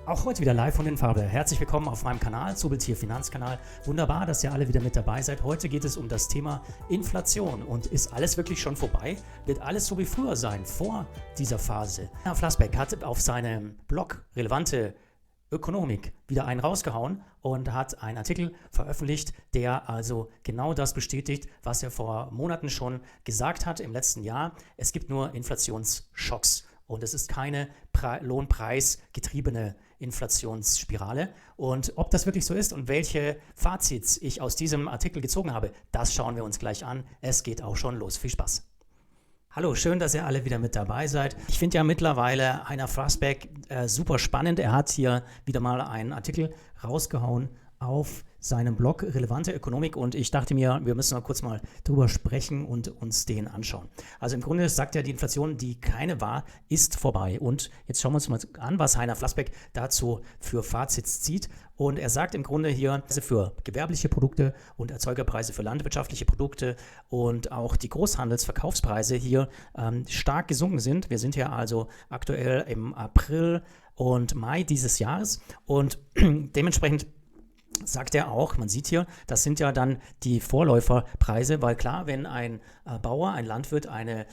Auch heute wieder live von den Farbe. Herzlich willkommen auf meinem Kanal, Zubeltier Finanzkanal. Wunderbar, dass ihr alle wieder mit dabei seid. Heute geht es um das Thema Inflation. Und ist alles wirklich schon vorbei? Wird alles so wie früher sein, vor dieser Phase? Herr Flassbeck hat auf seinem Blog relevante Ökonomik wieder einen rausgehauen und hat einen Artikel veröffentlicht, der also genau das bestätigt, was er vor Monaten schon gesagt hat im letzten Jahr. Es gibt nur Inflationsschocks. Und es ist keine lohnpreisgetriebene Inflationsspirale. Und ob das wirklich so ist und welche Fazits ich aus diesem Artikel gezogen habe, das schauen wir uns gleich an. Es geht auch schon los. Viel Spaß. Hallo, schön, dass ihr alle wieder mit dabei seid. Ich finde ja mittlerweile Heiner Flassbeck super spannend. Er hat hier wieder mal einen Artikel rausgehauen auf seinem Blog Relevante Ökonomik und ich dachte mir, wir müssen kurz mal drüber sprechen und uns den anschauen. Also im Grunde sagt er, die Inflation, die keine war, ist vorbei. Und jetzt schauen wir uns mal an, was Heiner Flassbeck dazu für Fazits zieht. Und er sagt im Grunde hier, für gewerbliche Produkte und Erzeugerpreise für landwirtschaftliche Produkte und auch die Großhandelsverkaufspreise hier stark gesunken sind. Wir sind ja also aktuell im April und Mai dieses Jahres und dementsprechend sagt er auch, man sieht hier, das sind ja dann die Vorläuferpreise, weil klar, wenn ein Bauer, ein Landwirt eine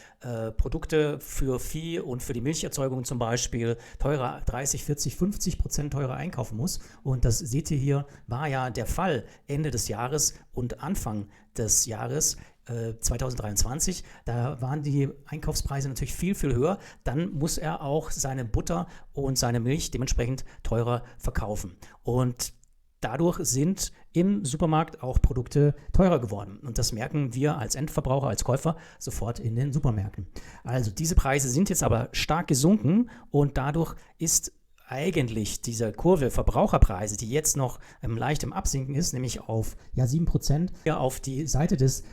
Produkte für Vieh und für die Milcherzeugung zum Beispiel teurer 30, 40, 50% teurer einkaufen muss und das seht ihr hier, war ja der Fall Ende des Jahres und Anfang des Jahres 2023, da waren die Einkaufspreise natürlich viel, viel höher, dann muss er auch seine Butter und seine Milch dementsprechend teurer verkaufen und dadurch sind im Supermarkt auch Produkte teurer geworden. Und das merken wir als Endverbraucher, als Käufer sofort in den Supermärkten. Also diese Preise sind jetzt aber stark gesunken und dadurch ist eigentlich diese Kurve Verbraucherpreise, die jetzt noch leicht im Absinken ist, nämlich auf 7%, hier auf die Seite des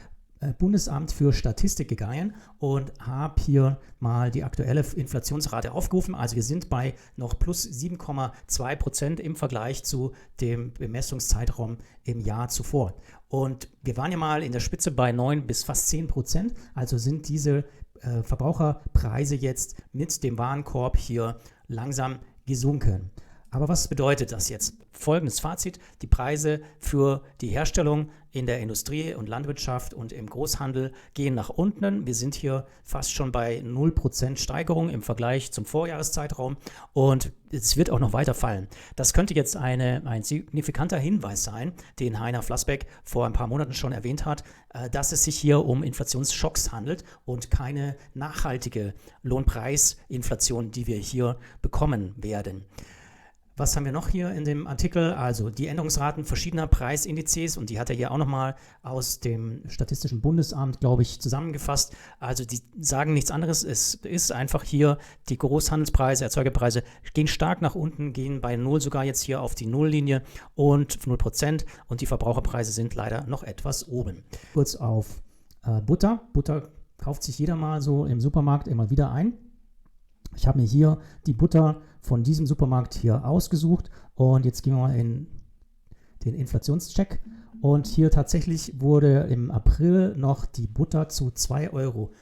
Bundesamt für Statistik gegangen und habe hier mal die aktuelle Inflationsrate aufgerufen. Also wir sind bei noch plus 7,2% im Vergleich zu dem Bemessungszeitraum im Jahr zuvor. Und wir waren ja mal in der Spitze bei 9 bis fast 10%. Also sind diese Verbraucherpreise jetzt mit dem Warenkorb hier langsam gesunken. Aber was bedeutet das jetzt? Folgendes Fazit: Die Preise für die Herstellung in der Industrie und Landwirtschaft und im Großhandel gehen nach unten. Wir sind hier fast schon bei 0% Steigerung im Vergleich zum Vorjahreszeitraum und es wird auch noch weiter fallen. Das könnte jetzt ein signifikanter Hinweis sein, den Heiner Flassbeck vor ein paar Monaten schon erwähnt hat, dass es sich hier um Inflationsschocks handelt und keine nachhaltige Lohnpreisinflation, die wir hier bekommen werden. Was haben wir noch hier in dem Artikel? Also die Änderungsraten verschiedener Preisindizes und die hat er hier auch nochmal aus dem Statistischen Bundesamt, glaube ich, zusammengefasst. Also die sagen nichts anderes. Es ist einfach hier, die Großhandelspreise, Erzeugerpreise gehen stark nach unten, gehen bei 0 sogar jetzt hier auf die Nulllinie und 0% und die Verbraucherpreise sind leider noch etwas oben. Kurz auf Butter. Butter kauft sich jeder mal so im Supermarkt immer wieder ein. Ich habe mir hier die Butter von diesem Supermarkt hier ausgesucht und jetzt gehen wir mal in den Inflationscheck und hier tatsächlich wurde im April noch die Butter zu 2,09 Euro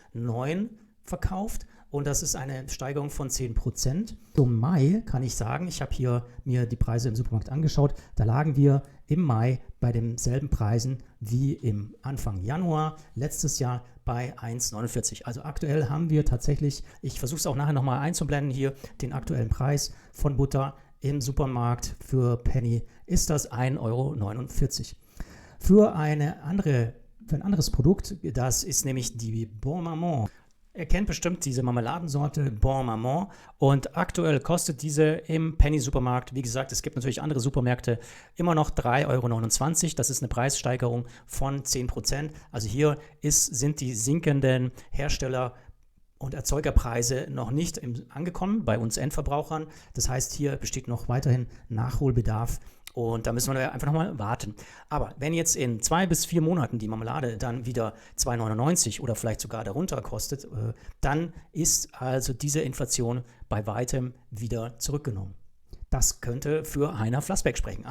verkauft und das ist eine Steigerung von 10%. Zum Mai kann ich sagen, ich habe hier mir die Preise im Supermarkt angeschaut, da lagen wir im Mai bei denselben Preisen wie im Anfang Januar letztes Jahr bei 1,49. Also aktuell haben wir tatsächlich, ich versuche es auch nachher nochmal einzublenden hier, den aktuellen Preis von Butter im Supermarkt für Penny ist das 1,49 Euro. Für ein anderes Produkt, das ist nämlich die Bon Maman. Ihr kennt bestimmt diese Marmeladensorte Bon Maman und aktuell kostet diese im Penny-Supermarkt, wie gesagt, es gibt natürlich andere Supermärkte, immer noch 3,29 Euro. Das ist eine Preissteigerung von 10%. Also hier sind die sinkenden Hersteller- und Erzeugerpreise noch nicht angekommen bei uns Endverbrauchern. Das heißt, hier besteht noch weiterhin Nachholbedarf. Und da müssen wir einfach nochmal warten. Aber wenn jetzt in 2 bis 4 Monaten die Marmelade dann wieder 2,99 oder vielleicht sogar darunter kostet, dann ist also diese Inflation bei weitem wieder zurückgenommen. Das könnte für Heiner Flassbeck sprechen.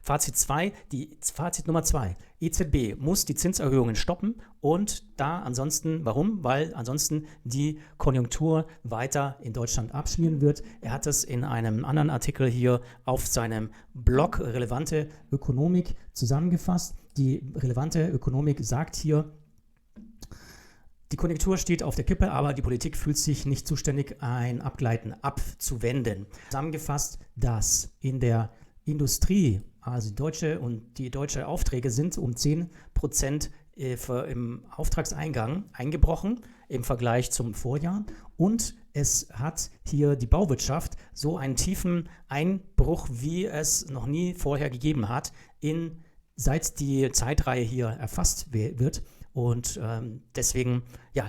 Fazit Nummer 2. EZB muss die Zinserhöhungen stoppen und warum? Weil ansonsten die Konjunktur weiter in Deutschland abschmieren wird. Er hat es in einem anderen Artikel hier auf seinem Blog Relevante Ökonomik zusammengefasst. Die relevante Ökonomik sagt hier, die Konjunktur steht auf der Kippe, aber die Politik fühlt sich nicht zuständig, ein Abgleiten abzuwenden. Zusammengefasst, dass in der Industrie, also die deutsche Aufträge sind um 10% im Auftragseingang eingebrochen im Vergleich zum Vorjahr, und es hat hier die Bauwirtschaft so einen tiefen Einbruch, wie es noch nie vorher gegeben hat, seit die Zeitreihe hier erfasst wird. Und deswegen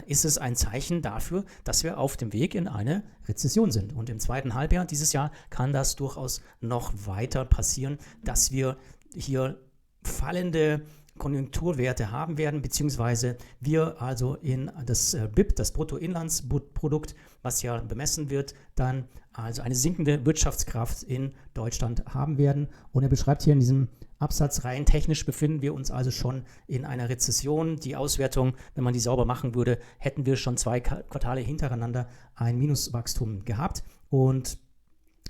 ist es ein Zeichen dafür, dass wir auf dem Weg in eine Rezession sind. Und im zweiten Halbjahr dieses Jahr kann das durchaus noch weiter passieren, dass wir hier fallende Konjunkturwerte haben werden, beziehungsweise wir also in das BIP, das Bruttoinlandsprodukt, was ja bemessen wird, dann also eine sinkende Wirtschaftskraft in Deutschland haben werden. Und er beschreibt hier in diesem Absatz, rein technisch befinden wir uns also schon in einer Rezession. Die Auswertung, wenn man die sauber machen würde, hätten wir schon 2 Quartale hintereinander ein Minuswachstum gehabt und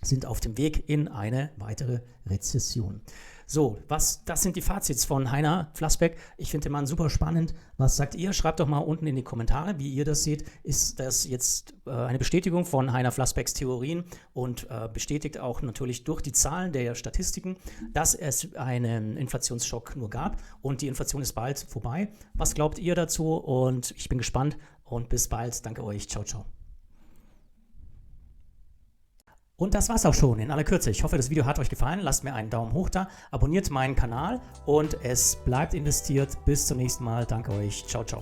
sind auf dem Weg in eine weitere Rezession. So, das sind die Fazits von Heiner Flassbeck. Ich finde den Mann super spannend. Was sagt ihr? Schreibt doch mal unten in die Kommentare, wie ihr das seht. Ist das jetzt eine Bestätigung von Heiner Flassbecks Theorien und bestätigt auch natürlich durch die Zahlen der Statistiken, dass es einen Inflationsschock nur gab und die Inflation ist bald vorbei. Was glaubt ihr dazu? Und ich bin gespannt und bis bald. Danke euch. Ciao, ciao. Und das war's auch schon in aller Kürze. Ich hoffe, das Video hat euch gefallen. Lasst mir einen Daumen hoch da, abonniert meinen Kanal und es bleibt investiert. Bis zum nächsten Mal. Danke euch. Ciao, ciao.